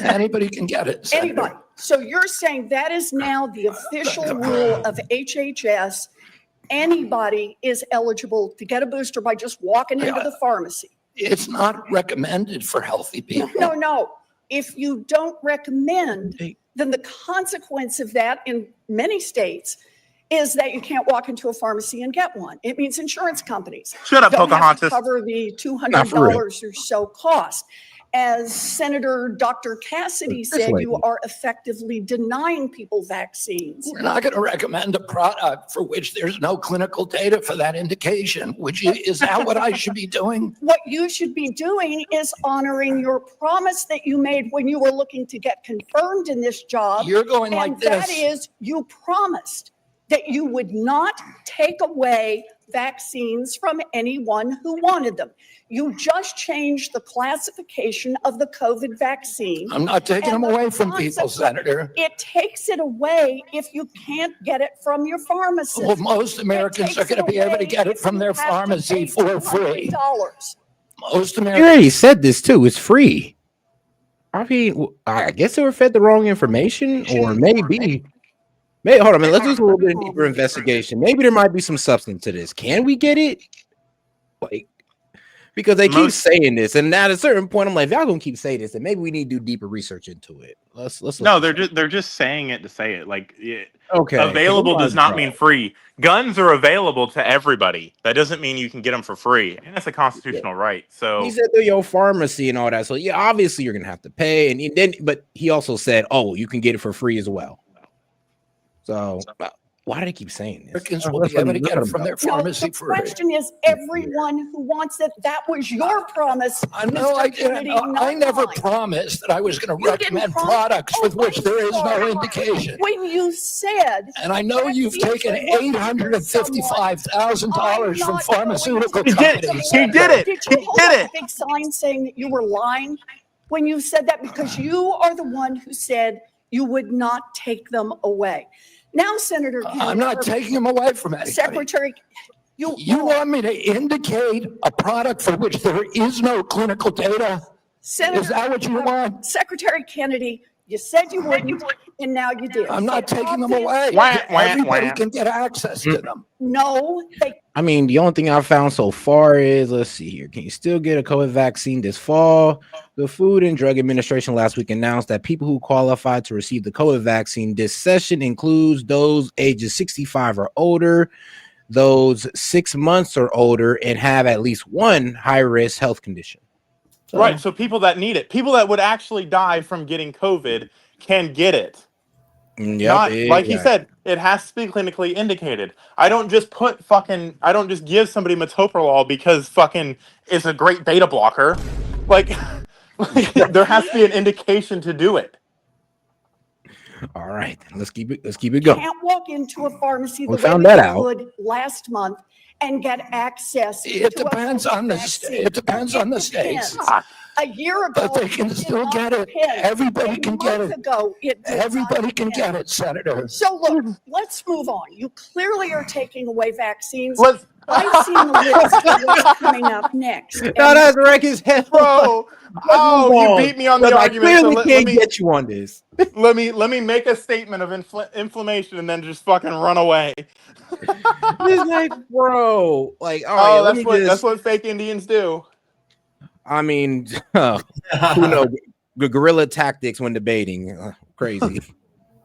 Anybody can get it, Senator. Anybody. So you're saying that is now the official rule of HHS. Anybody is eligible to get a booster by just walking into the pharmacy. It's not recommended for healthy people. No. If you don't recommend, then the consequence of that in many states is that you can't walk into a pharmacy and get one. It means insurance companies Shut up, don't have Pocahontas. to cover the $200 or so cost. As Senator Dr. Cassidy said, you are effectively denying people vaccines. We're not going to recommend a product for which there's no clinical data for that indication. Is that what I should be doing? What you should be doing is honoring your promise that you made when you were looking to get confirmed in this job. You're going like this. That is, you promised that you would not take away vaccines from anyone who wanted them. You just changed the classification of the COVID vaccine. I'm not taking them away from people, Senator. It takes it away if you can't get it from your pharmacist. Well, most Americans are going to be able to get it from their pharmacy for free. Most Americans. You already said this too. It's free. I mean, I guess they were fed the wrong information, or maybe. Hold on, man. Let's do a little bit of deeper investigation. Maybe there might be some substance to this. Can we get it? Like, because they keep saying this, and at a certain point, I'm like, y'all gonna keep saying this, then maybe we need to do deeper research into it. Let's. No, they're just saying it to say it. Like, okay, available does not mean free. Guns are available to everybody. That doesn't mean you can get them for free, and that's a constitutional right. So he said through your pharmacy and all that. So yeah, obviously you're gonna have to pay, and then, but he also said, oh, you can get it for free as well. So why do they keep saying this? Americans will be able to get it from their pharmacy for free. The question is, everyone who wants it, that was your promise. I never promised that I was going to recommend products with which there is no indication. When you said, and I know you've taken $855,000 from pharmaceutical companies. He did it. Did you hold up a big sign saying that you were lying when you said that? Because you are the one who said you would not take them away. Now, Senator Kennedy, I'm not taking them away from anybody. Secretary, you want me to indicate a product for which there is no clinical data? Senator, is that what you want? Secretary Kennedy, you said you wouldn't, and now you did. I'm not taking them away. Everybody can get access to them. No. I mean, the only thing I've found so far is, let's see here. Can you still get a COVID vaccine this fall? The Food and Drug Administration last week announced that people who qualify to receive the COVID vaccine this session includes those ages 65 or older, those 6 months or older, and have at least one high-risk health condition. So, right, so people that need it, people that would actually die from getting COVID can get it. Yep, like he said, it has to be clinically indicated. I don't just give somebody metoprolol because fucking it's a great beta blocker. Like there has to be an indication to do it. All right, let's keep it going. You can't walk into a pharmacy the way you would last month and get access. It depends on the states. A year ago, but they can still get it. Everybody can get it. Everybody can get it, Senator. So look, let's move on. You clearly are taking away vaccines. I've seen the list of what's coming up next. No, that's wreck his head, bro. Oh, you beat me on the argument. I clearly can't get you on this. Let me make a statement of inflammation and then just fucking run away. It's like, bro, like, all right, that's what fake Indians do. I mean, who knows? Guerrilla tactics when debating. Crazy.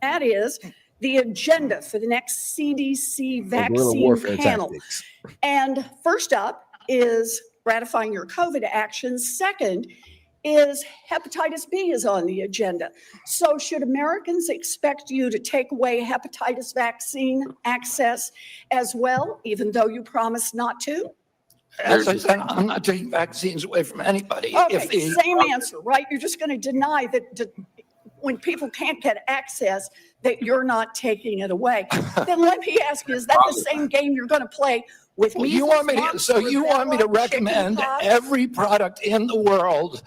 That is the agenda for the next CDC vaccine panel. Tactics. And first up is ratifying your COVID actions. Second is hepatitis B is on the agenda. So should Americans expect you to take away hepatitis vaccine access as well, even though you promised not to? As I said, I'm not taking vaccines away from anybody. Okay, same answer, right? You're just going to deny that when people can't get access, that you're not taking it away. Then let me ask you, is that the same game you're going to play with me? You want me to recommend every product in the world?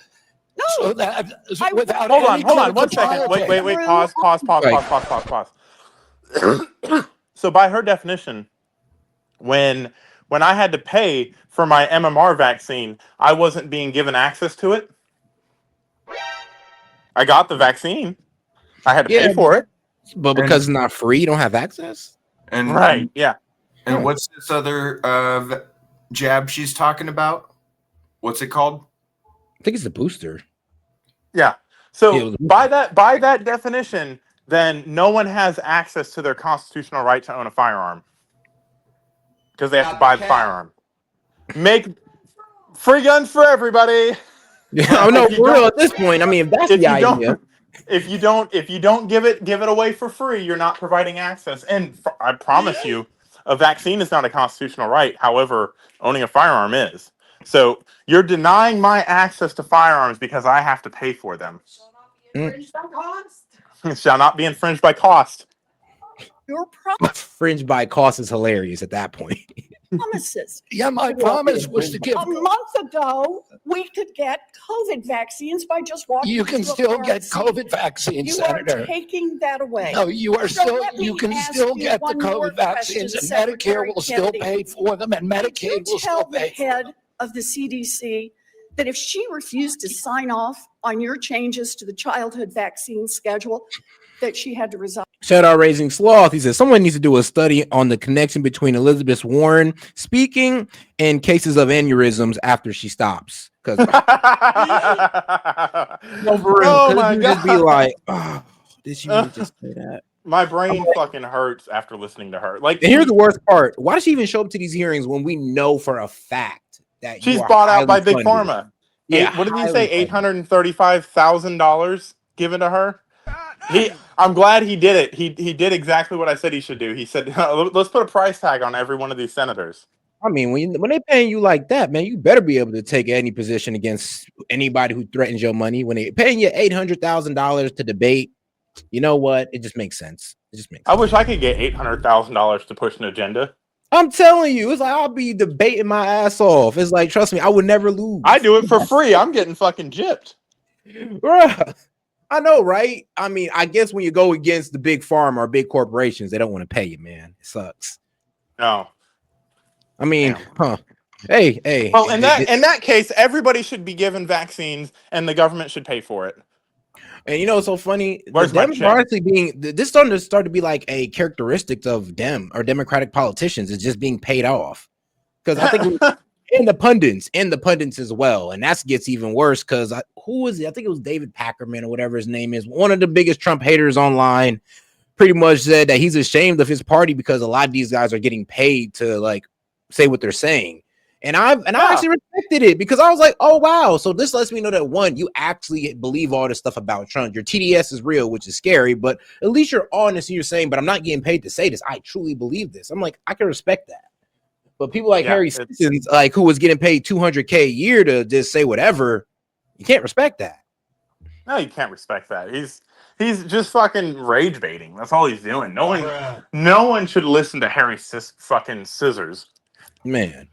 No. So that without hold on 1 second. Wait, pause. So by her definition, when I had to pay for my MMR vaccine, I wasn't being given access to it. I got the vaccine. I had to pay Yeah, for it. but because it's not free, you don't have access. And Right. Yeah. And what's this other jab she's talking about? What's it called? I think it's the booster. Yeah. So Yeah, by that definition, then no one has access to their constitutional right to own a firearm because they have to buy the firearm. Make free guns for everybody. Yeah, no, for real. At this point, I mean, if that's the idea. If you don't give it away for free, you're not providing access. And I promise you, a vaccine is not a constitutional right. However, owning a firearm is. So you're denying my access to firearms because I have to pay for them. Shall not be infringed by cost. Your Fringe by cost is hilarious at that point. promises. Yeah, my promise was to give. A month ago, we could get COVID vaccines by just walking. You can into a still get pharmacy. COVID vaccines, You Senator. are taking that away. No, you are So still. let me You can ask still you get the one more COVID vaccines, question, and Medicare Secretary will still Kennedy. pay for them, and Did Medicaid you will still tell the pay for them. head of the CDC that if she refused to sign off on your changes to the childhood vaccine schedule, that she had to resign? Shout out Raising Sloth. He says someone needs to do a study on the connection between Elizabeth Warren speaking and cases of aneurysms after she stops. Because no, for real, Oh my you just be God. like, oh, did she really just say that? My brain fucking hurts after listening to her. Like, And here's the worst part: why does she even show up to these hearings when we know for a fact that she's you are bought out by highly Big funded? Pharma. Yeah, What did he highly say? funded. $835,000 given to her. I'm glad he did it. He did exactly what I said he should do. He said, let's put a price tag on every one of these senators. I mean, when they paying you like that, man, you better be able to take any position against anybody who threatens your money. When they paying you $800,000 to debate, you know what? It just makes sense. It just makes sense. I wish I could get $800,000 to push an agenda. I'm telling you, it's like I'll be debating my ass off. It's like, trust me, I would never lose. I do it for free. I'm getting fucking gypped. Bruh. I know, right? I mean, I guess when you go against the big pharma or big corporations, they don't want to pay you, man. It sucks. No. I mean, Hey. Well, in that case, everybody should be given vaccines, and the government should pay for it. And you know, it's so funny. Where's my Dems check? are honestly being this starting to start to be like a characteristic of Democratic politicians is just being paid off. Because I think and the pundits as well, and that gets even worse. Because who was it? I think it was David Packerman or whatever his name is, one of the biggest Trump haters online. Pretty much said that he's ashamed of his party because a lot of these guys are getting paid to like say what they're saying. And I actually respected it because I was like, oh wow, so this lets me know that one, you actually believe all this stuff about Trump. Your TDS is real, which is scary, but at least you're honest and you're saying, but I'm not getting paid to say this. I truly believe this. I'm like, I can respect that. But people like Harry Simpsons, like who was getting paid $200K a year to just say whatever, you can't respect that. No, you can't respect that. He's just fucking rage baiting. That's all he's doing. No one should listen to Harry fucking Scissors. Man.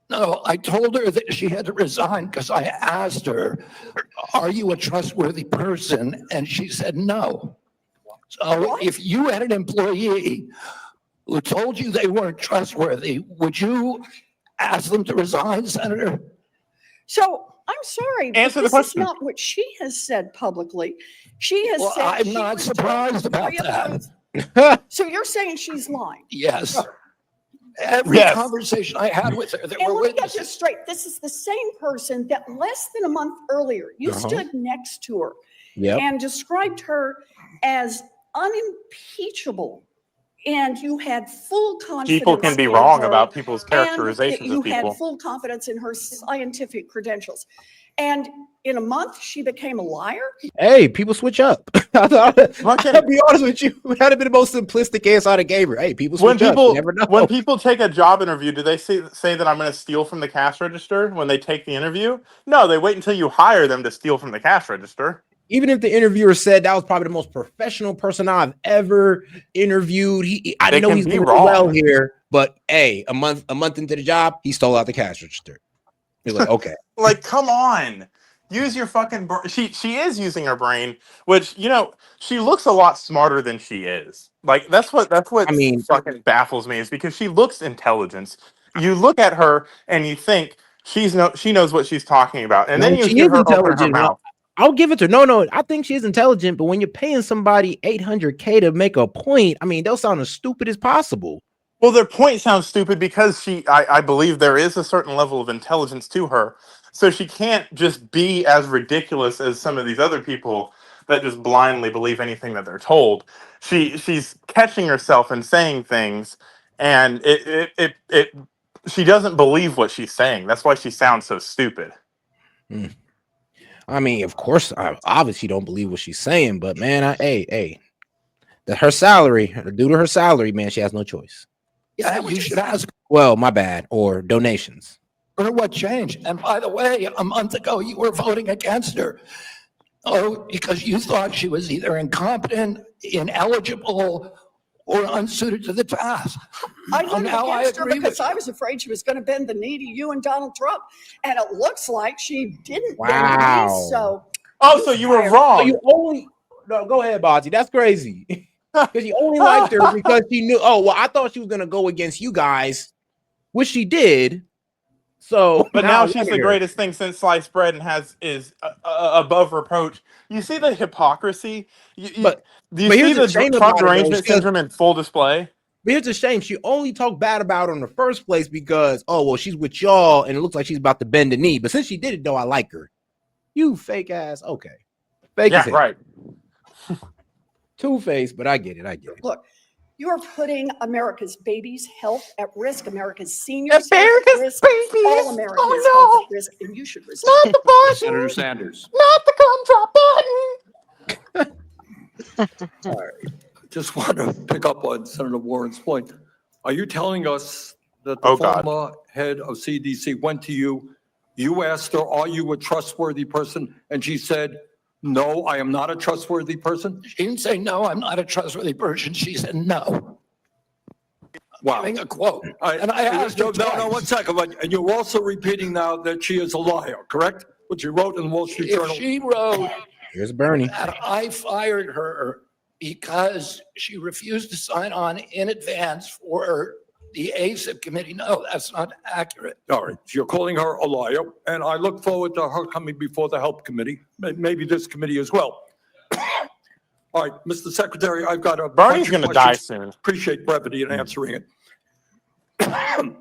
No, I told her that she had to resign because I asked her, are you a trustworthy person? And she said no. So if you had an employee who told you they weren't trustworthy, would you ask them to resign, Senator? So I'm sorry, Answer but the this is question. not what she has said publicly. She has Well, said I'm she not was surprised about pre-approved. So you're saying she's lying? Yes. Every conversation I had with her, there And were let me get witnesses. this straight. This is the same person that less than a month earlier, you stood next to her and described her as unimpeachable. And you had full confidence. People can be in wrong her, about people's and characterizations you of people. had full confidence in her scientific credentials. And in a month, she became a liar. Hey, people switch up. I'll be honest with you. That'd have been the most simplistic answer I'd have gave her. Hey, people switch up. You never know. When people take a job interview, do they say that I'm going to steal from the cash register when they take the interview? No, they wait until you hire them to steal from the cash register. Even if the interviewer said that was probably the most professional person I've ever interviewed, I know he's doing well here, but hey, a month into the job, he stole out the cash register. You're like, okay, like, come on, use your fucking brain. She is using her brain, which she looks a lot smarter than she is. Like that's what I mean. Fucking baffles me is because she looks intelligent. You look at her and you think she knows what she's talking about, and then you hear her open her mouth. I'll give it to her. No, I think she's intelligent, but when you're paying somebody $800K to make a point, I mean, they'll sound as stupid as possible. Well, their point sounds stupid because I believe there is a certain level of intelligence to her. So she can't just be as ridiculous as some of these other people that just blindly believe anything that they're told. She's catching herself and saying things, and she doesn't believe what she's saying. That's why she sounds so stupid. I mean, of course, I obviously don't believe what she's saying, but man, her salary, due to her salary, man, she has no choice. Yeah, you should ask Well, my bad, or donations. her what changed. And by the way, a month ago, you were voting against her. Oh, because you thought she was either incompetent, ineligible, or unsuited to the task. I voted Now I against her agree because with I was afraid she was going to bend the knee to you and Donald Trump. And it looks like she didn't bend the Wow. knee, so. Oh, so you were fired. wrong. So you only no, go ahead, Bozzy. That's crazy. Because you only liked her because she knew. Oh, well, I thought she was gonna go against you guys, which she did. So, But now she's look the at her. greatest thing since sliced bread and is above reproach. You see the hypocrisy. But Do you but see here's the the shame Trump about it, though, derangement because- syndrome in full display? But here's a shame. She only talked bad about her in the first place because, oh, well, she's with y'all and it looks like she's about to bend the knee. But since she did it, though, I like her. You fake ass. Okay. Fake Yeah, as hell. right. Two-faced, but I get it. Look, you are putting America's babies' health at risk, America's seniors' health America's at risk, babies. all Americans' Oh, health at risk, and you should resign. Not the button. Senator Sanders. Not the gum drop button. All right. Just want to pick up on Senator Warren's point. Are you telling us that the Oh, God. former head of CDC went to you, you asked her, are you a trustworthy person? And she said, no, I am not a trustworthy person? She didn't say, no, I'm not a trustworthy person. She said, no. Wow. Giving a quote. I- And I asked her No, twice. 1 second. And you're also repeating now that she is a liar, correct? What you wrote in the Wall Street If Journal. she wrote Here's Bernie. that I fired her because she refused to sign on in advance for the ACIP committee, no, that's not accurate. All right, so you're calling her a liar, and I look forward to her coming before the Help Committee, maybe this committee as well. All right, Mr. Secretary, I've got a Bernie's bunch of going to die questions. soon. Appreciate brevity in answering it.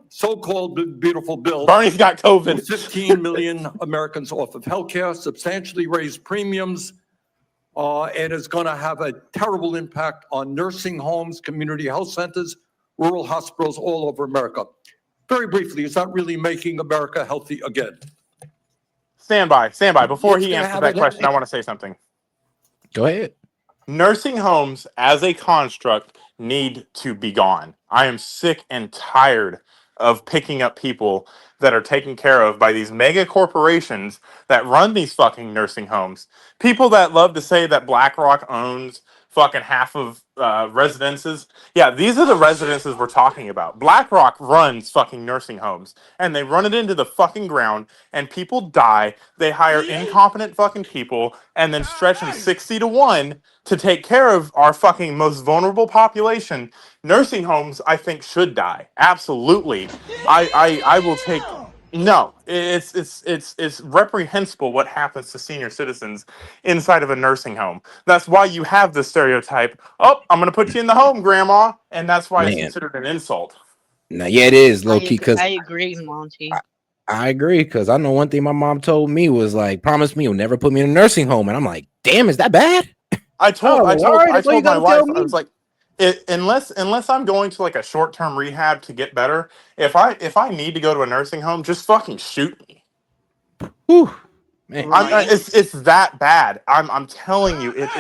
So-called beautiful bill. Bernie's got COVID. 15 million Americans off of healthcare, substantially raised premiums, and is going to have a terrible impact on nursing homes, community health centers, rural hospitals all over America. Very briefly, is that really making America healthy again? Stand by. Before It's he gonna answers have that it- question, I want to say something. Go ahead. Nursing homes as a construct need to be gone. I am sick and tired of picking up people that are taken care of by these mega corporations that run these fucking nursing homes. People that love to say that BlackRock owns fucking half of residences. Yeah, these are the residences we're talking about. BlackRock runs fucking nursing homes and they run it into the fucking ground and people die. They hire incompetent fucking people and then stretch them 60-1 to take care of our fucking most vulnerable population. Nursing homes, I think, should die. Absolutely. I will take. No, it's reprehensible what happens to senior citizens inside of a nursing home. That's why you have the stereotype. Oh, I'm gonna put you in the home, Grandma, and that's why it's Man. considered an insult. Now, yeah, it is low key because I agree, Monty. I agree because I know one thing my mom told me was like, promise me you'll never put me in a nursing home, and I'm like, damp, is that bad? I told all right, I that's all you told my gotta tell wife, I me. was like, unless I'm going to like a short-term rehab to get better, if I need to go to a nursing home, just fucking shoot me. Whew, man. It's that bad. I'm telling you, it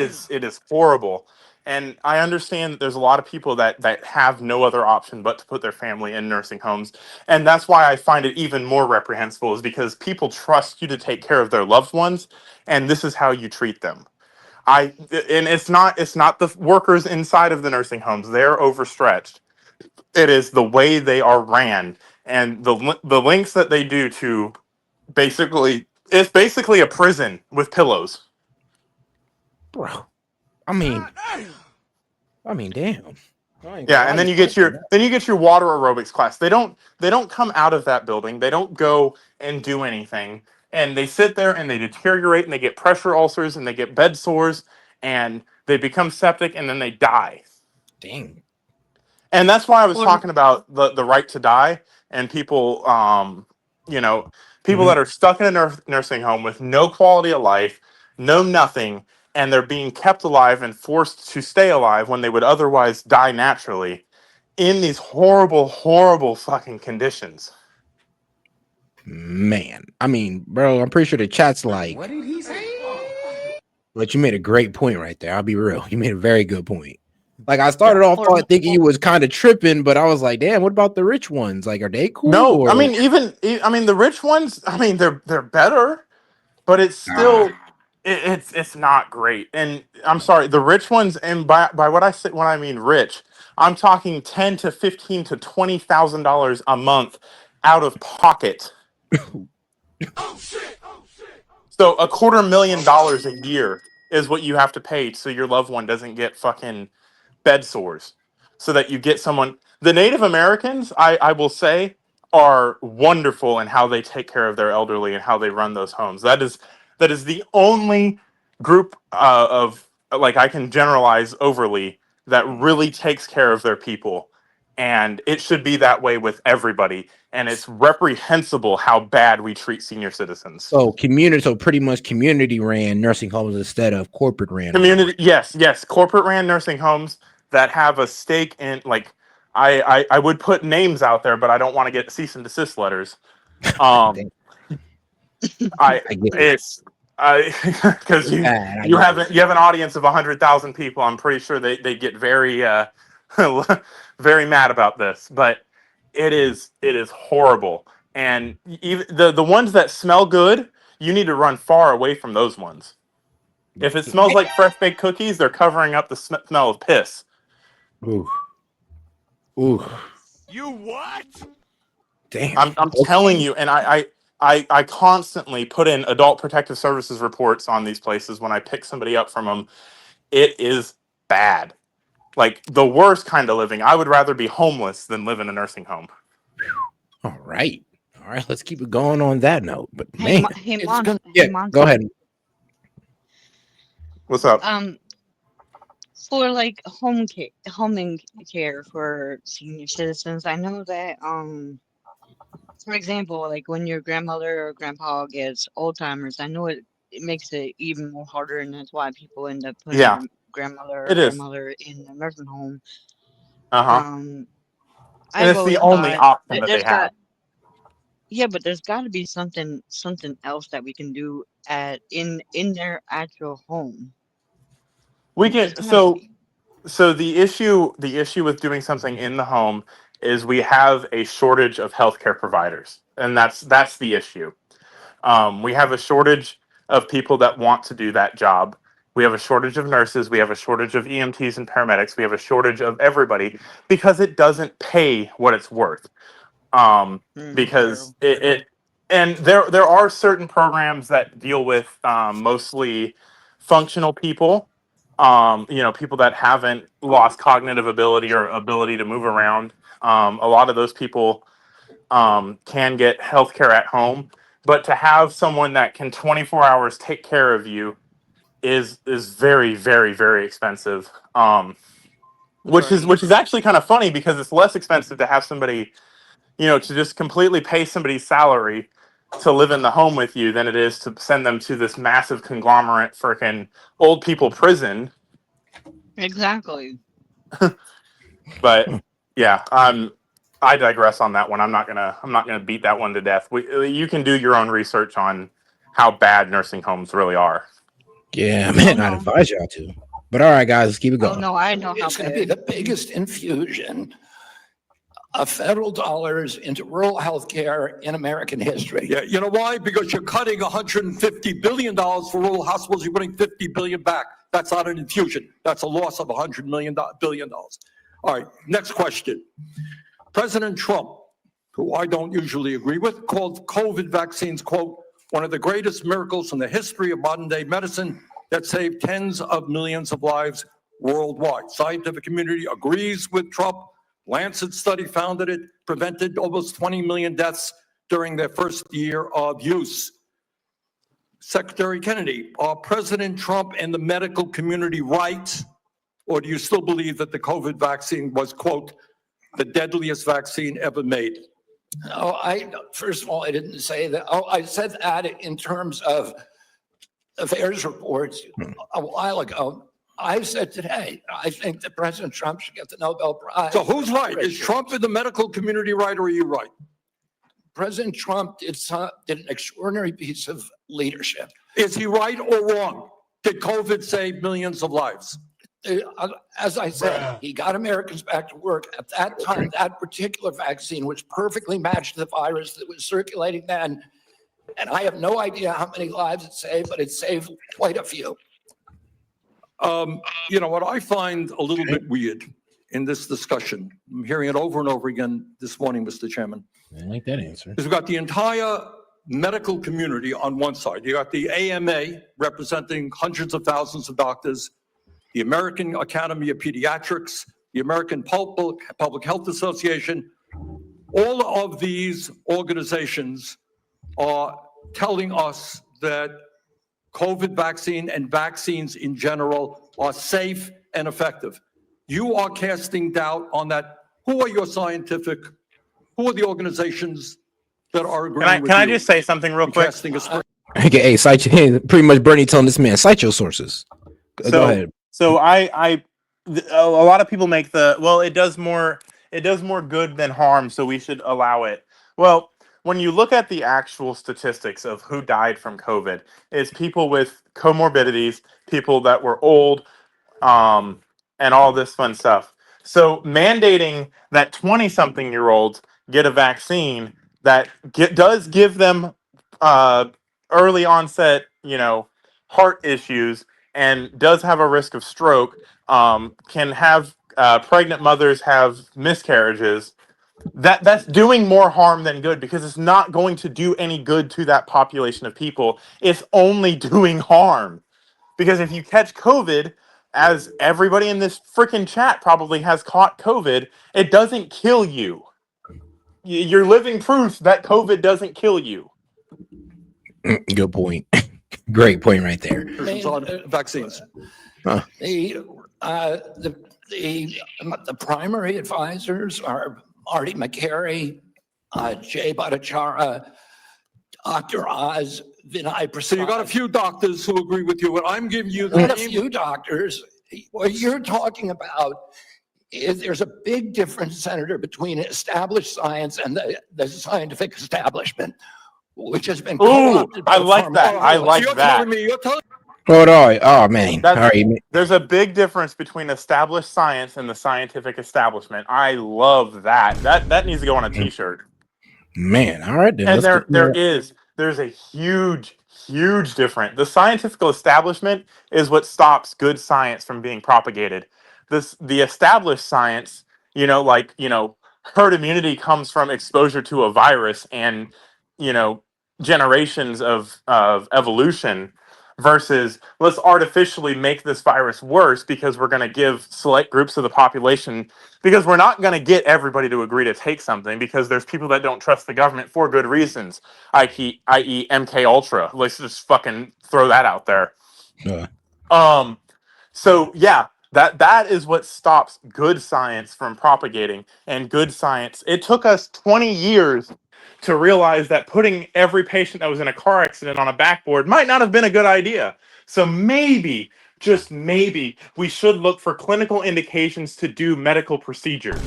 is horrible. And I understand that there's a lot of people that have no other option but to put their family in nursing homes. And that's why I find it even more reprehensible, is because people trust you to take care of their loved ones, and this is how you treat them. And it's not the workers inside of the nursing homes. They're overstretched. It is the way they are ran and the links that they do to it's basically a prison with pillows. Bro. I mean, damn. Yeah, and then you get your water aerobics class. They don't come out of that building. They don't go and do anything. and they sit there and they deteriorate and they get pressure ulcers and they get bed sores and they become septic and then they die. Dang. And that's why I was Or talking about the right to die and people, people that are stuck in a nursing home with no quality of life, no nothing, and they're being kept alive and forced to stay alive when they would otherwise die naturally in these horrible, horrible fucking conditions. Man, I mean, bro, I'm pretty sure the chat's like, what did he say? But you made a great point right there. I'll be real. You made a very good point. Like, I started off thinking you was kind of tripping, but I was like, damn, what about the rich ones? Like, are they cool? No, or... I mean, the rich ones, I mean, they're better, but it's still, it's not great. And I'm sorry, the rich ones, and by what I say, when I mean rich, I'm talking $10,000 to $15,000 to $20,000 a month out of pocket. So $250,000 a year is what you have to pay so your loved one doesn't get fucking bed sores, so that you get someone. The Native Americans, I will say, are wonderful in how they take care of their elderly and how they run those homes. That is the only group of, like, I can generalize overly, that really takes care of their people, and it should be that way with everybody. And it's reprehensible how bad we treat senior citizens. So pretty much community ran nursing homes instead of corporate ran. Community, yes, corporate ran nursing homes that have a stake in, like, I would put names out there, but I don't want to get cease and desist letters. Because you have an audience of 100,000 people. I'm pretty sure they get very very mad about this, but it is horrible. And even the ones that smell good, you need to run far away from those ones. If it smells like fresh baked cookies, they're covering up the smell of piss. Ooh. You what? Damn. I'm telling you, and I constantly put in Adult Protective Services reports on these places when I pick somebody up from them. It is bad. Like, the worst kind of living. I would rather be homeless than live in a nursing home. All right, let's keep it going on that note. But man, go ahead. What's up? For like home care for senior citizens, I know that for example, like when your grandmother or grandpa gets Alzheimer's, I know it makes it even more harder, and that's why people end up putting their grandmother or grandmother in the nursing home. And it's the only option that they have. Yeah, but there's got to be something else that we can do in their actual home. We can so the issue with doing something in the home is we have a shortage of healthcare providers, and that's the issue. We have a shortage of people that want to do that job. We have a shortage of nurses. We have a shortage of EMTs and paramedics. We have a shortage of everybody because it doesn't pay what it's worth. Because it and there are certain programs that deal with mostly functional people, people that haven't lost cognitive ability or ability to move around. A lot of those people can get healthcare at home, but to have someone that can 24 hours take care of you is very, very, very expensive. Which is actually kind of funny because it's less expensive to have somebody, to just completely pay somebody's salary to live in the home with you than it is to send them to this massive conglomerate freaking old people prison. Exactly. But yeah, I digress on that one. I'm not gonna beat that one to death. You can do your own research on how bad nursing homes really are. Yeah, man, I'd advise y'all to. But all right, guys, let's keep it going. Oh no, I know how it's going to be the biggest infusion of federal dollars into rural health care in American history. Yeah, you know why? Because you're cutting $150 billion for rural hospitals. You're putting $50 billion back. That's not an infusion. That's a loss of $100 billion. All right, next question. President Trump, who I don't usually agree with, called COVID vaccines, quote, one of the greatest miracles in the history of modern day medicine that saved tens of millions of lives worldwide. Scientific community agrees with Trump. Lancet study found that it prevented almost 20 million deaths during their first year of use. Secretary Kennedy, are President Trump and the medical community right? Or do you still believe that the COVID vaccine was, quote, the deadliest vaccine ever made? No, first of all, I didn't say that. Oh, I said that in terms of affairs reports a while ago. I said today, I think that President Trump should get the Nobel Prize. So who's right? Is Trump in the medical community right, or are you right? President Trump did an extraordinary piece of leadership. Is he right or wrong? Did COVID save millions of lives? As I said, he got Americans back to work. At that time, that particular vaccine, which perfectly matched the virus that was circulating then, and I have no idea how many lives it saved, but it saved quite a few. You know, what I find a little bit weird in this discussion, I'm hearing it over and over again this morning, Mr. Chairman, I like that answer. is we've got the entire medical community on one side. You got the AMA representing hundreds of thousands of doctors, the American Academy of Pediatrics, the American Public Health Association. All of these organizations are telling us that COVID vaccine and vaccines in general are safe and effective. You are casting doubt on that. Who are your who are the organizations that are agreeing with you? Can I just say something real quick? Casting a Hey, cite pretty much Bernie telling this man, cite your sources. Go ahead. So a lot of people make it does more good than harm, so we should allow it. Well, when you look at the actual statistics of who died from COVID, it's people with comorbidities, people that were old, and all this fun stuff. So mandating that 20-something-year-olds get a vaccine that does give them early onset, heart issues, and does have a risk of stroke, can have pregnant mothers have miscarriages. That's doing more harm than good, because it's not going to do any good to that population of people. It's only doing harm. Because if you catch COVID, as everybody in this freaking chat probably has caught COVID, it doesn't kill you. You're living proof that COVID doesn't kill you. Good point. Great point right there. on vaccines. The primary advisors are Marty McCary, Jay Bhattacharya, Dr. Oz, Vinay Prasad. So you got a few doctors who agree with you, and I'm giving you Not a few doctors. What you're talking about is there's a big difference, Senator, between established science and the scientific establishment, which has been co-opted by I like that. I like you're that. telling me, Hold on. Oh, man. All right. There's a big difference between established science and the scientific establishment. I love that. That needs to go on a t-shirt. Man, all right. Then. And there's a huge difference. The scientific establishment is what stops good science from being propagated. The established science, herd immunity comes from exposure to a virus and, generations of evolution, versus let's artificially make this virus worse because we're going to give select groups of the population, because we're not going to get everybody to agree to take something, because there's people that don't trust the government for good reasons, i.e. MK Ultra. Let's just fucking throw that out there. So yeah, that is what stops good science from propagating. And good science, it took us 20 years to realize that putting every patient that was in a car accident on a backboard might not have been a good idea. So maybe, just maybe, we should look for clinical indications to do medical procedures.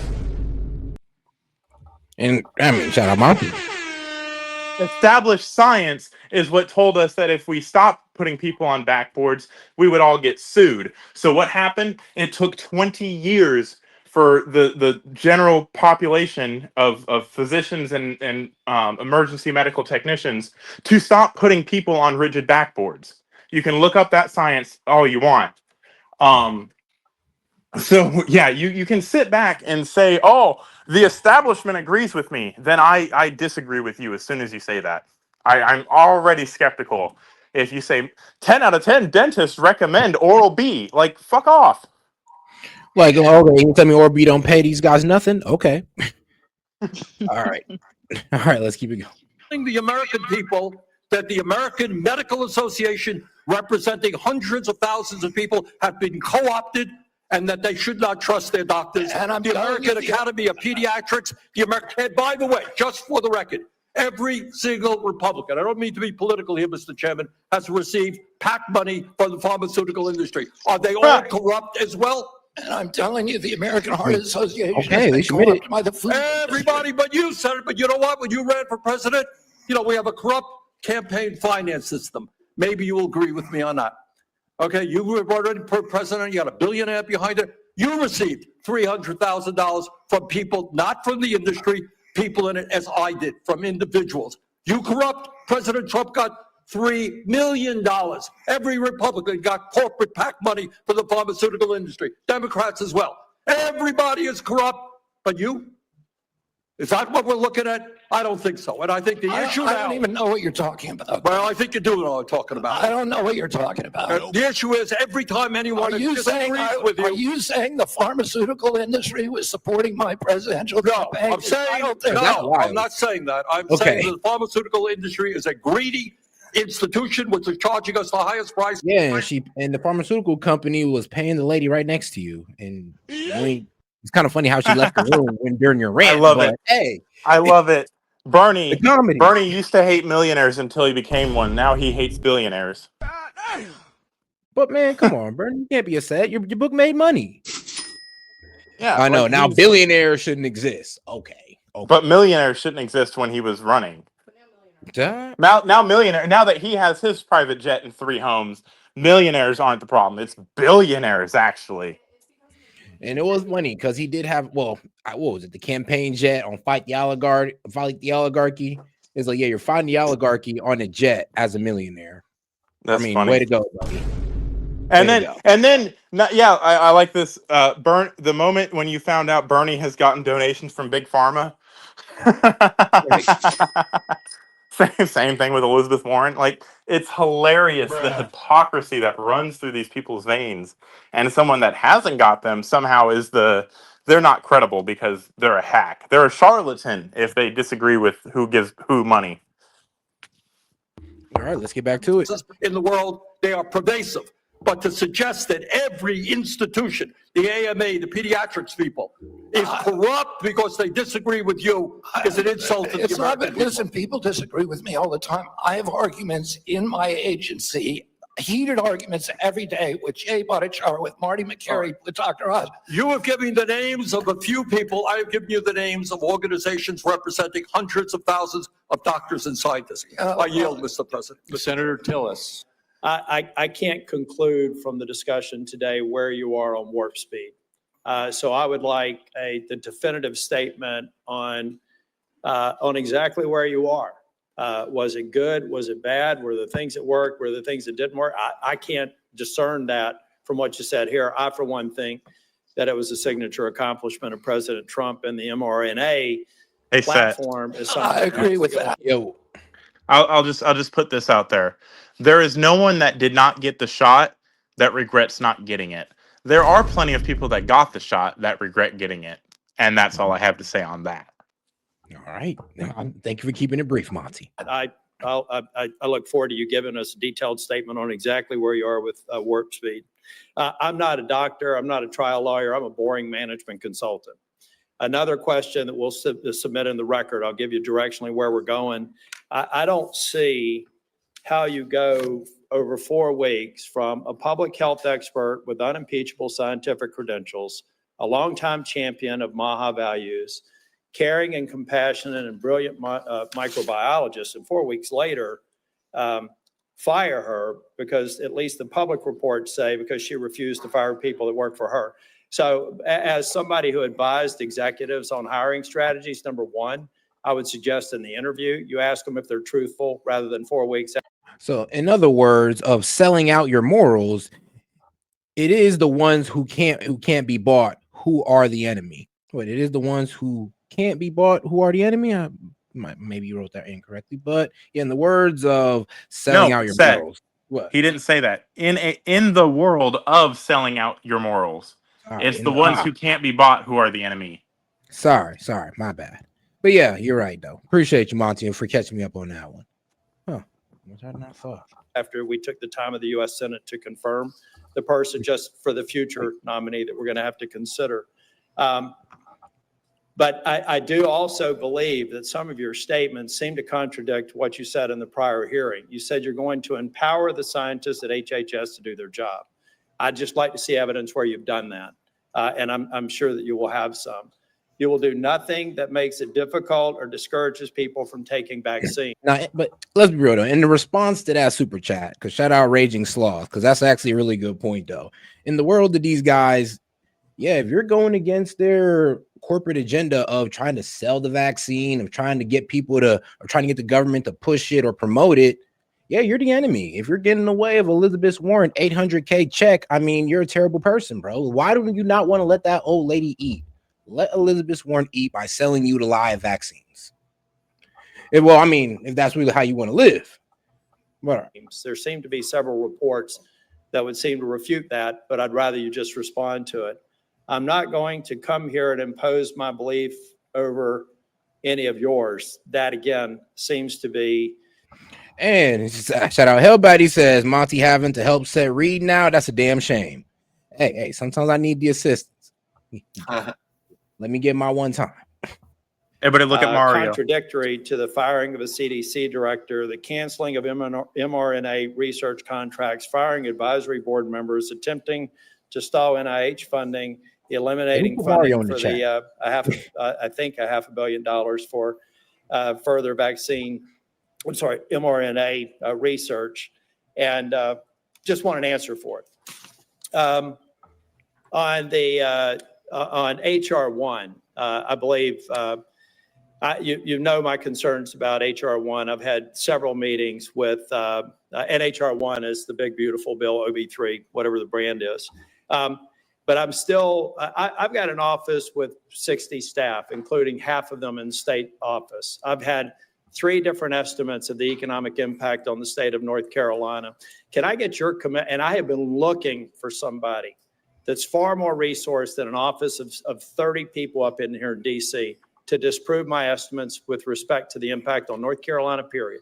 And I mean, shout out my people. Established science is what told us that if we stopped putting people on backboards, we would all get sued. So what happened? It took 20 years for the general population of physicians and emergency medical technicians to stop putting people on rigid backboards. You can look up that science all you want. So yeah, you can sit back and say, oh, the establishment agrees with me. Then I disagree with you as soon as you say that. I'm already skeptical. If you say 10 out of 10 dentists recommend Oral B, like, fuck off. Like, okay, you tell me Oral B don't pay these guys nothing? Okay. All right. All right, let's keep it going. the American people that the American Medical Association, representing hundreds of thousands of people, have been co-opted and that they should not trust their doctors. And I'm the telling American you, Academy of Pediatrics, and by the way, just for the record, every single Republican, I don't mean to be political here, Mr. Chairman, has received PAC money from the pharmaceutical industry. Are they all corrupt as well? And I'm telling you, the American Heart Association Okay, has at been least you admit it. co-opted by the food Everybody industry. but you, Senator. But you know what? When you ran for president, you know, we have a corrupt campaign finance system. Maybe you will agree with me on that. Okay, you were already president, you got a billionaire behind it. You received $300,000 from people, not from the industry, people in it, as I did, from individuals. You corrupt. President Trump got $3 million. Every Republican got corporate PAC money for the pharmaceutical industry. Democrats as well. Everybody is corrupt, but you? Is that what we're looking at? I don't think so. And I think the issue I now. don't even know what you're talking about. Well, I think you do know what I'm talking about. I don't know what you're talking about. The issue is every time anyone Are you saying the pharmaceutical industry was supporting my presidential campaign? I'm saying That's no. wild. I'm not saying that. I'm Okay. saying the pharmaceutical industry is a greedy institution which is charging us the highest price. Yeah, and the pharmaceutical company was paying the lady right next to you, and I mean, it's kind of funny how she left the room during your rant. I love but, it. Hey, I love it. the comedy. Bernie used to hate millionaires until he became one. Now he hates billionaires. But man, come on, Bernie, you can't be upset. Your book made money. Yeah, I know. like Now billionaires shouldn't exist. Okay. but millionaires shouldn't exist when he was running. Duh. Now millionaire. Now that he has his private jet and 3 homes, millionaires aren't the problem. It's billionaires actually. And it was funny because he did have, what was it? The campaign jet on Fight the Oligarchy. It's like, yeah, you're fighting the oligarchy on a jet as a millionaire. That's funny. Way to go, buddy. And then, I like this. The moment when you found out Bernie has gotten donations from Big Pharma. Same thing with Elizabeth Warren. Like, it's hilarious the hypocrisy that runs through these people's veins, and someone that hasn't got them somehow they're not credible because they're a hack. They're a charlatan if they disagree with who gives who money. All right, let's get back to it. In the world, they are pervasive. But to suggest that every institution, the AMA, the pediatrics people, is corrupt because they disagree with you is an insult to the It's not American that, people. listen, people disagree with me all the time. I have arguments in my agency, heated arguments every day with Jay Bhattacharya, with Marty McCary, with Dr. Oz. You have given the names of a few people. I have given you the names of organizations representing hundreds of thousands of doctors and scientists. I yield, Mr. President. Senator Tillis, I can't conclude from the discussion today where you are on warp speed. So I would like the definitive statement on exactly where you are. Was it good? Was it bad? Were the things that worked? Were the things that didn't work? I can't discern that from what you said here. I, for one, think that it was a signature accomplishment of President Trump and the mRNA platform. I agree with that. Yo, I'll just put this out there. There is no one that did not get the shot that regrets not getting it. There are plenty of people that got the shot that regret getting it. And that's all I have to say on that. all right. Thank you for keeping it brief, Monty. I look forward to you giving us a detailed statement on exactly where you are with warp speed. I'm not a doctor. I'm not a trial lawyer. I'm a boring management consultant. Another question that we'll submit in the record, I'll give you directionally where we're going. I don't see how you go over 4 weeks from a public health expert with unimpeachable scientific credentials, a longtime champion of MAHA values, caring and compassionate and brilliant microbiologist, and 4 weeks later, fire her because at least the public reports say because she refused to fire people that work for her. So as somebody who advised executives on hiring strategies, number one, I would suggest in the interview, you ask them if they're truthful rather than 4 weeks. So, in other words, of selling out your morals, it is the ones who can't be bought who are the enemy. It is the ones who can't be bought who are the enemy. Maybe you wrote that incorrectly, but in the words of selling out your morals, what? He didn't say that. In the world of selling out your morals, it's the ones who can't be bought who are the enemy. Sorry, my bad. But yeah, you're right though. Appreciate you, Monty, for catching me up on that one. Huh. Which I not thought. after we took the time of the U.S. Senate to confirm the person, just for the future nominee that we're going to have to consider. But I do also believe that some of your statements seem to contradict what you said in the prior hearing. You said you're going to empower the scientists at HHS to do their job. I'd just like to see evidence where you've done that. And I'm sure that you will have some. You will do nothing that makes it difficult or discourages people from taking vaccines. Now, but let's be real though. In the response to that super chat, because shout out Raging Sloth, because that's actually a really good point though. In the world of these guys, yeah, if you're going against their corporate agenda of trying to sell the vaccine, of trying to get people to, or trying to get the government to push it or promote it, yeah, you're the enemy. If you're getting in the way of Elizabeth Warren $800K check, I mean, you're a terrible person, bro. Why do you not want to let that old lady eat? Let Elizabeth Warren eat by selling you the live vaccines. Well, I mean, if that's really how you want to live. But there seem to be several reports that would seem to refute that, but I'd rather you just respond to it. I'm not going to come here and impose my belief over any of yours. That again seems to be. And shout out Hellbat, he says Monty having to help set read now. That's a damn shame. Hey, sometimes I need the assistance. Let me get my one time. Everybody look at Mario. Contradictory to the firing of a CDC director, the canceling of mRNA research contracts, firing advisory board members, attempting to stall NIH funding, eliminating funding for the I think $500 million for further mRNA research, and just want an answer for it. On HR 1, I believe you know my concerns about HR 1. I've had several meetings with, and HR 1 is the big beautiful bill, OB3, whatever the brand is. But I'm still, I've got an office with 60 staff, including half of them in state office. I've had 3 different estimates of the economic impact on the state of North Carolina. Can I get your commit? And I have been looking for somebody that's far more resourced than an office of 30 people up in here in DC to disprove my estimates with respect to the impact on North Carolina, period.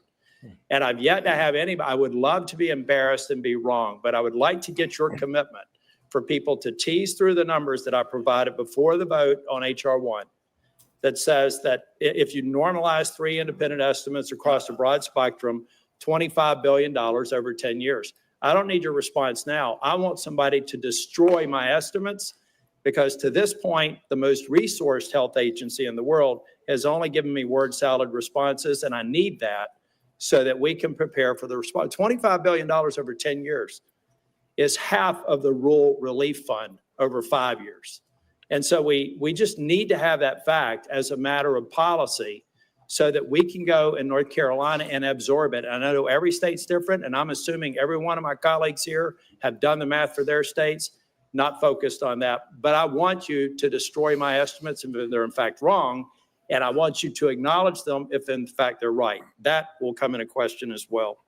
And I've yet to have anybody. I would love to be embarrassed and be wrong, but I would like to get your commitment for people to tease through the numbers that I provided before the vote on HR 1 that says that if you normalize 3 independent estimates across a broad spectrum, $25 billion over 10 years. I don't need your response now. I want somebody to destroy my estimates, because to this point, the most resourced health agency in the world has only given me word salad responses, and I need that so that we can prepare for the response. $25 billion over 10 years is half of the rural relief fund over 5 years. And so we just need to have that fact as a matter of policy so that we can go in North Carolina and absorb it. And I know every state's different, and I'm assuming every one of my colleagues here have done the math for their states, not focused on that. But I want you to destroy my estimates if they're in fact wrong, and I want you to acknowledge them if in fact they're right. That will come into question as well.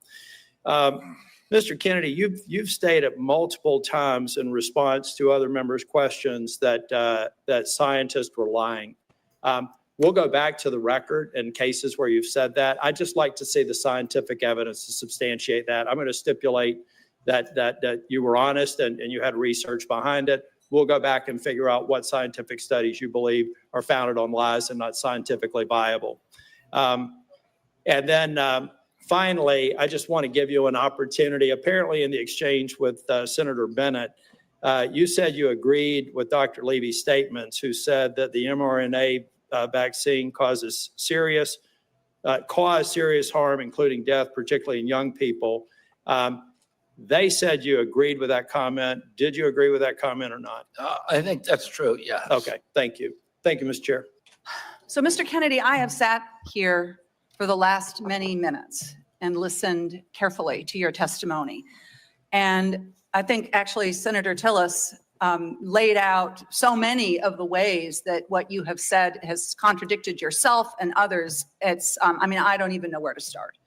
Mr. Kennedy, you've stated multiple times in response to other members' questions that scientists were lying. We'll go back to the record in cases where you've said that. I'd just like to see the scientific evidence to substantiate that. I'm going to stipulate that you were honest and you had research behind it. We'll go back and figure out what scientific studies you believe are founded on lies and not scientifically viable. And then finally, I just want to give you an opportunity. Apparently in the exchange with Senator Bennett, you said you agreed with Dr. Levy's statements, who said that the mRNA vaccine caused serious harm, including death, particularly in young people. They said you agreed with that comment. Did you agree with that comment or not? I think that's true, yes. Okay, thank you. Thank you, Mr. Chair. So, Mr. Kennedy, I have sat here for the last many minutes and listened carefully to your testimony. And I think actually Senator Tillis laid out so many of the ways that what you have said has contradicted yourself and others. It's, I mean, I don't even know where to start.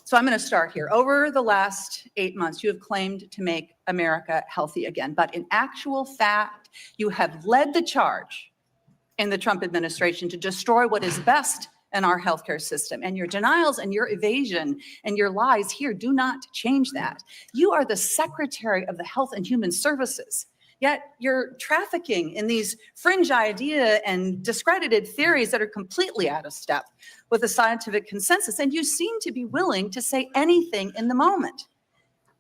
So I'm going to start here. Over the last 8 months, you have claimed to make America healthy again. But in actual fact, you have led the charge in the Trump administration to destroy what is best in our healthcare system. And your denials and your evasion and your lies here do not change that. You are the Secretary of the Health and Human Services. Yet you're trafficking in these fringe idea and discredited theories that are completely out of step with the scientific consensus. And you seem to be willing to say anything in the moment,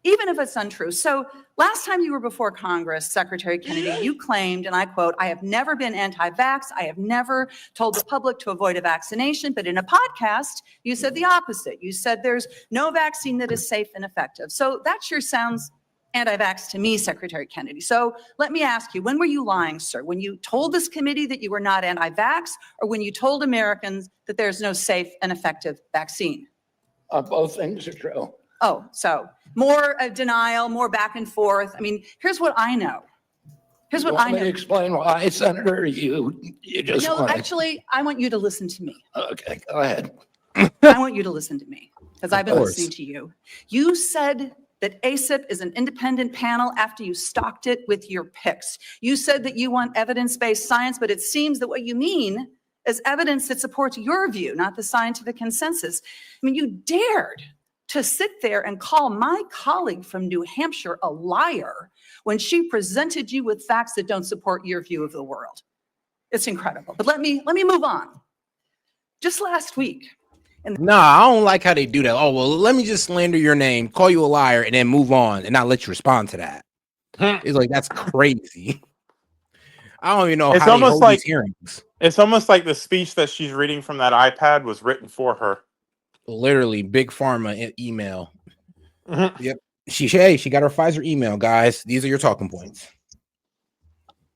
even if it's untrue. So last time you were before Congress, Secretary Kennedy, you claimed, and I quote, "I have never been anti-vax. I have never told the public to avoid a vaccination." But in a podcast, you said the opposite. You said there's no vaccine that is safe and effective. So that sure sounds anti-vax to me, Secretary Kennedy. So let me ask you, when were you lying, sir? When you told this committee that you were not anti-vax, or when you told Americans that there's no safe and effective vaccine? Both things are true. Oh, so more denial, more back and forth. I mean, here's what I know. Here's what I Want me to know. explain why, Senator? You just No, want actually, I want you to listen to me. Okay, go ahead. I want you to listen to me because I've been Of course. listening to you. You said that ACIP is an independent panel after you stocked it with your picks. You said that you want evidence-based science, but it seems that what you mean is evidence that supports your view, not the scientific consensus. I mean, you dared to sit there and call my colleague from New Hampshire a liar when she presented you with facts that don't support your view of the world. It's incredible. But let me move on. Just last week, Nah, I don't like how they do that. Oh, well, let me just slander your name, call you a liar, and then move on and not let you respond to that. It's like, that's crazy. I don't even know It's how they almost hold like- these hearings. It's almost like the speech that she's reading from that iPad was written for her. Literally, big pharma email. Mhm. Yep. She got her Pfizer email, guys. These are your talking points.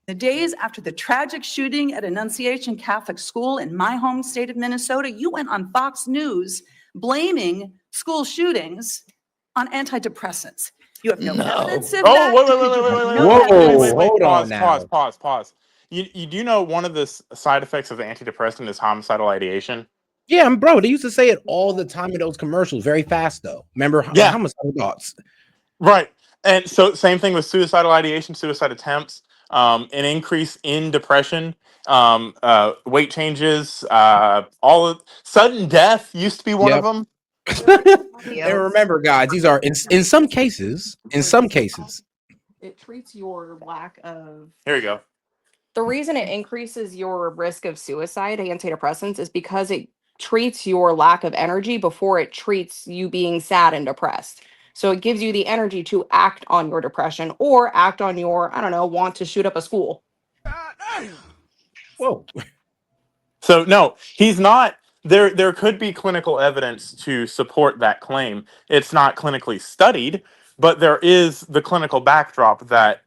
the days after the tragic shooting at Annunciation Catholic School in my home state of Minnesota, you went on Fox News blaming school shootings on antidepressants. You have no No. evidence of Oh, that. wait, because you have no Whoa, evidence. hold on now. Pause. You do know one of the side effects of antidepressant is homicidal ideation? Yeah, bro, they used to say it all the time in those commercials, very fast though. Remember Yeah. homicidal thoughts? Right. And so same thing with suicidal ideation, suicide attempts, an increase in depression, weight changes, sudden death used to be one of them. And remember, guys, these are in some cases, it treats your lack of Here you go. the reason it increases your risk of suicide, antidepressants, is because it treats your lack of energy before it treats you being sad and depressed. So it gives you the energy to act on your depression or act on your, I don't know, want to shoot up a school. whoa. So no, he's not. There could be clinical evidence to support that claim. It's not clinically studied, but there is the clinical backdrop that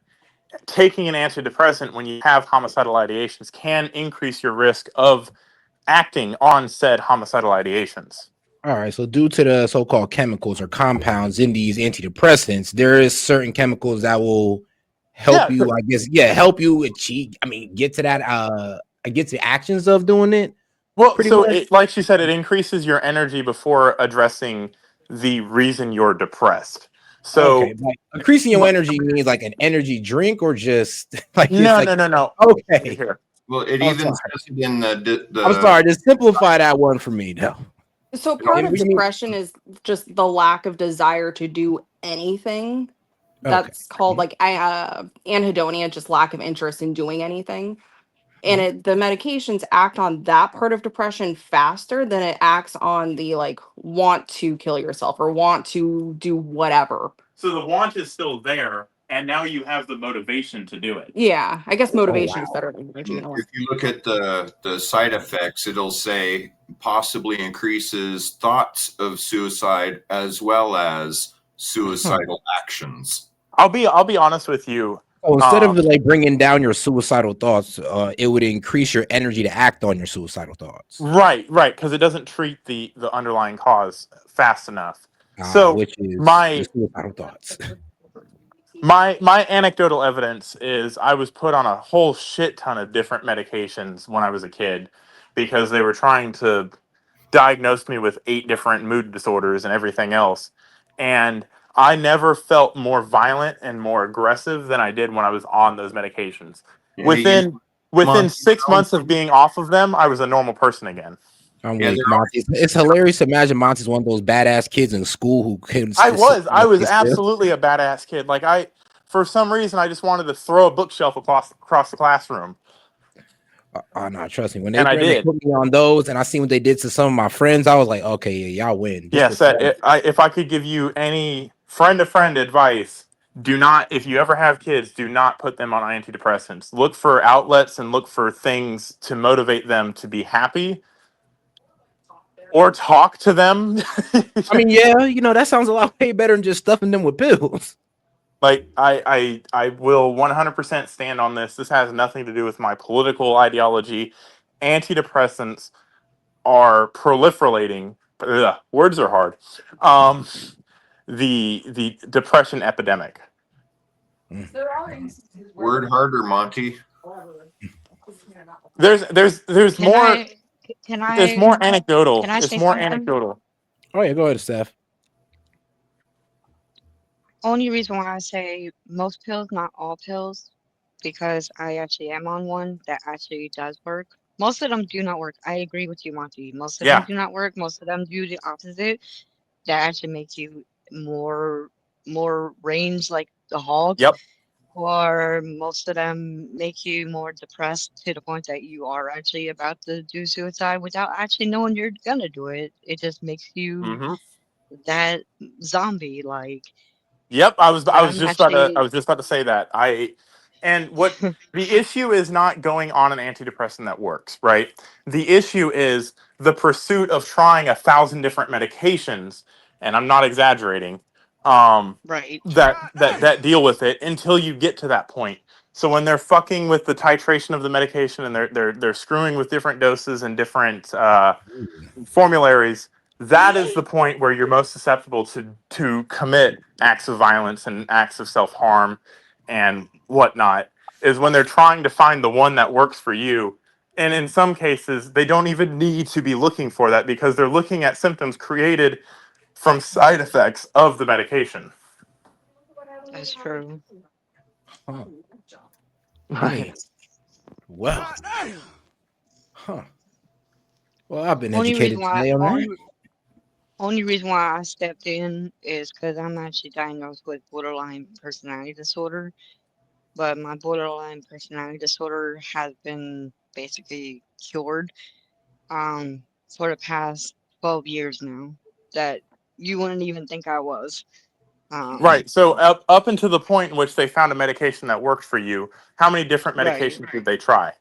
taking an antidepressant when you have homicidal ideations can increase your risk of acting on said homicidal ideations. All right, so due to the so-called chemicals or compounds in these antidepressants, there is certain chemicals that will help you, I guess, help you achieve, get to that, get the actions of doing it. Well, Pretty so much. like she said, it increases your energy before addressing the reason you're depressed. So Okay, like increasing your energy means like an energy drink or just like no. Okay. Here. Well, it I'm even sorry. says it in the I'm sorry, just simplify that one for me though. So part And of what do you mean- depression is just the lack of desire to do anything. That's called like anhedonia, just lack of interest in doing anything. And the medications act on that part of depression faster than it acts on the like want to kill yourself or want to do whatever. So the want is still there, and now you have the motivation to do it. Yeah, I guess motivation is wow. better than energy. If you look at the side effects, it'll say possibly increases thoughts of suicide as well as suicidal actions. I'll be honest with you. So instead of like bringing down your suicidal thoughts, it would increase your energy to act on your suicidal thoughts. Right, because it doesn't treat the underlying cause fast enough. So which is my suicidal thoughts. my anecdotal evidence is I was put on a whole shit ton of different medications when I was a kid because they were trying to diagnose me with 8 different mood disorders and everything else. And I never felt more violent and more aggressive than I did when I was on those medications. Yeah, Within 6 months of being off of them, I was a normal person again. I'm Yeah, weak. Monty. It's hilarious to imagine Monty's one of those badass kids in school who couldn't. I was absolutely a badass kid. Like for some reason, I just wanted to throw a bookshelf across the classroom. Oh no, trust me. When And I they did. put me on those, and I seen what they did to some of my friends, I was like, okay, yeah, y'all win. Yes, if I could give you any friend-to-friend advice, do not, if you ever have kids, do not put them on antidepressants. Look for outlets and look for things to motivate them to be happy, or talk to them. I mean, yeah, that sounds a lot way better than just stuffing them with pills. Like I will 100% stand on this. This has nothing to do with my political ideology. Antidepressants are proliferating. Ugh, words are hard. The depression epidemic. Word harder, Monty. There's Can more. I can It's I more anecdotal. can I It's say more something? anecdotal. Oh yeah, go ahead, Steph. Only reason why I say most pills, not all pills, because I actually am on one that actually does work. Most of them do not work. I agree with you, Monty. Most of them Yeah. do not work. Most of them do the opposite. That actually makes you more range like the Hulk. Yep. Or most of them make you more depressed to the point that you are actually about to do suicide without actually knowing you're gonna do it. It just makes you Mm-hmm. that zombie like. Yep, I was But I was I'm just about to I actually was just about to say that. And what the issue is not going on an antidepressant that works, right? The issue is the pursuit of trying 1,000 different medications, and I'm not exaggerating, right. that deal with it until you get to that point. So when they're fucking with the titration of the medication and they're screwing with different doses and different formularies, that is the point where you're most susceptible to commit acts of violence and acts of self-harm and whatnot, is when they're trying to find the one that works for you. And in some cases they don't even need to be looking for that because they're looking at symptoms created from side effects of the medication. That's true. Huh. I mean, well, huh. Well, I've been Only reason educated why today on that. only reason why I stepped in is because I'm actually diagnosed with borderline personality disorder. But my borderline personality disorder has been basically cured for the past 12 years now. That you wouldn't even think I was. Um, Right. So up until the point in which they found a medication that worked for you, how many different right. medications did they try?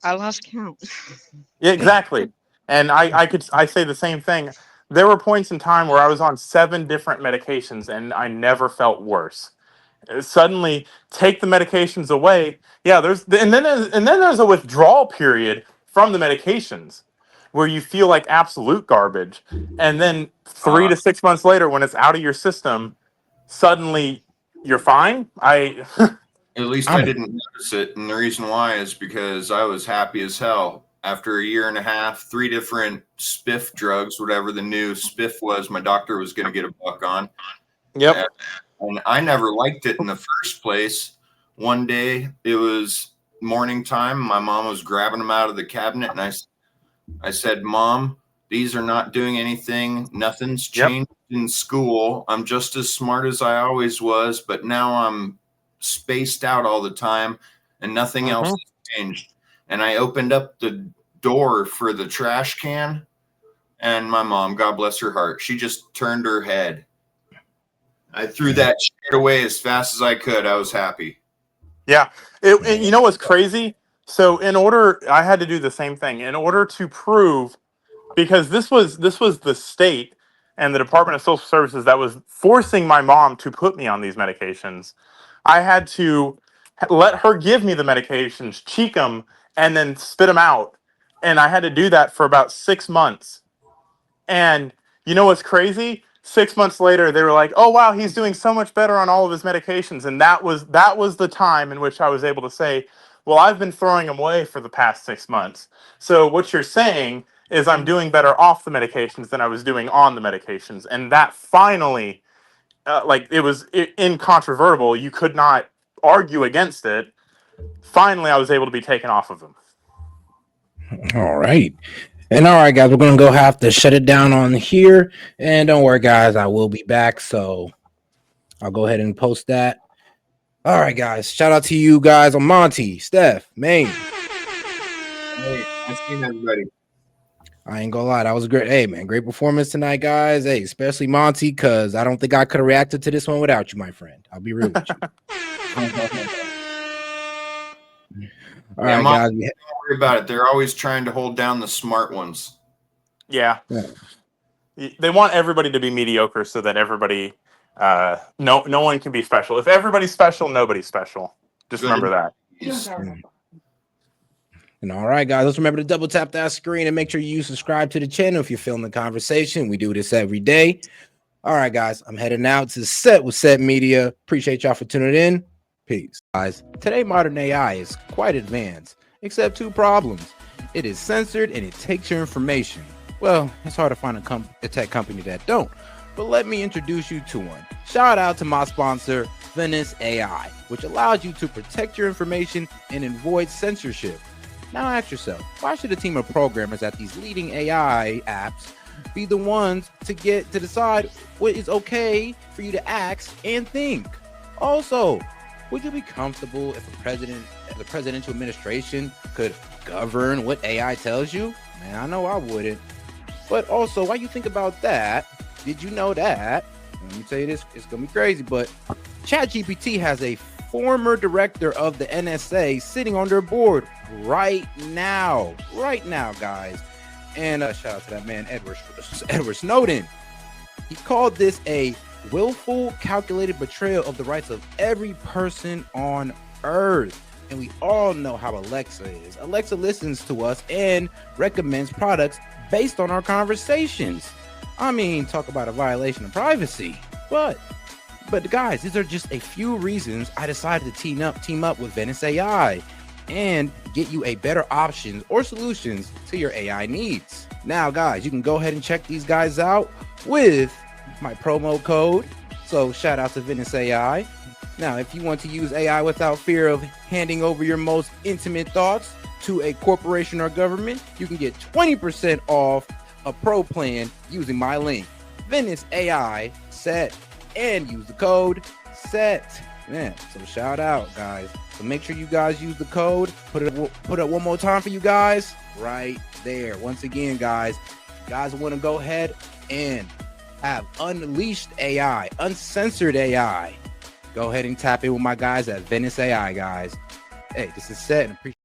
I lost count. Yeah, exactly. And I say the same thing. There were points in time where I was on 7 different medications and I never felt worse. Suddenly take the medications away. Yeah, and then there's a withdrawal period from the medications where you feel like absolute garbage. And then 3 to 6 months later when it's out of your system, suddenly you're fine. At least I didn't notice it. And the reason why is because I was happy as hell. After a year and a half, 3 different spiff drugs, whatever the new spiff was, my doctor was going to get a buck on. Yep. And I never liked it in the first place. One day it was morning time. My mom was grabbing them out of the cabinet. And I said, Mom, these are not doing anything. Nothing's changed in school. I'm just as smart as I always was, but now I'm spaced out all the time and nothing else has changed. And I opened up the door for the trash can and my mom, God bless her heart, she just turned her head. I threw that shit away as fast as I could. I was happy. Yeah. And you know what's crazy? So I had to do the same thing in order to prove, because this was the state and the Department of Social Services that was forcing my mom to put me on these medications. I had to let her give me the medications, cheek them, and then spit them out. And I had to do that for about 6 months. And you know what's crazy? 6 months later, they were like, "Oh wow, he's doing so much better on all of his medications." And that was the time in which I was able to say, "Well, I've been throwing them away for the past 6 months. So what you're saying is I'm doing better off the medications than I was doing on the medications." And that finally, it was incontrovertible. You could not argue against it. Finally, I was able to be taken off of them. All right. And all right, guys, we're going to go have to shut it down on here. And don't worry, guys, I will be back. So I'll go ahead and post that. All right, guys. Shout out to you guys on Monty, Steph, Maine. Hey, nice seeing everybody. I ain't gonna lie, that was great. Hey, man, great performance tonight, guys. Hey, especially Monty, because I don't think I could have reacted to this one without you, my friend. I'll be real with you. All right, Mom, guys. don't worry about it. They're always trying to hold down the smart ones. Yeah. They want everybody to be mediocre so that everybody, no one can be special. If everybody's special, nobody's special. Just remember that. And all right, guys, let's remember to double tap that screen and make sure you subscribe to the channel if you're feeling the conversation. We do this every day. All right, guys, I'm heading out to S.E.T with S.E.T Media. Appreciate y'all for tuning in. Peace. Guys, today modern AI is quite advanced, except two problems. It is censored and it takes your information. Well, it's hard to find a tech company that don't, but let me introduce you to one. Shout out to my sponsor, Venice AI, which allows you to protect your information and avoid censorship. Now ask yourself, why should a team of programmers at these leading AI apps be the ones to decide what is okay for you to ask and think? Also, would you be comfortable if the presidential administration could govern what AI tells you? Man, I know I wouldn't. But also, while you think about that, did you know that? Let me tell you this, it's gonna be crazy, but ChatGPT has a former director of the NSA sitting on their board right now, guys. And shout out to that man, Edward Snowden. He called this a willful, calculated betrayal of the rights of every person on Earth. And we all know how Alexa is. Alexa listens to us and recommends products based on our conversations. I mean, talk about a violation of privacy. But guys, these are just a few reasons I decided to team up with Venice AI and get you a better options or solutions to your AI needs. Now, guys, you can go ahead and check these guys out with my promo code. So shout out to Venice AI. Now, if you want to use AI without fear of handing over your most intimate thoughts to a corporation or government, you can get 20% off a pro plan using my link, Venice AI S.E.T, and use the code S.E.T. Man, so shout out, guys. So make sure you guys use the code. Put it one more time for you guys right there. Once again, guys, if you guys want to go ahead and have unleashed AI, uncensored AI, go ahead and tap in with my guys at Venice AI, guys. Hey, this is S.E.T. and appreciate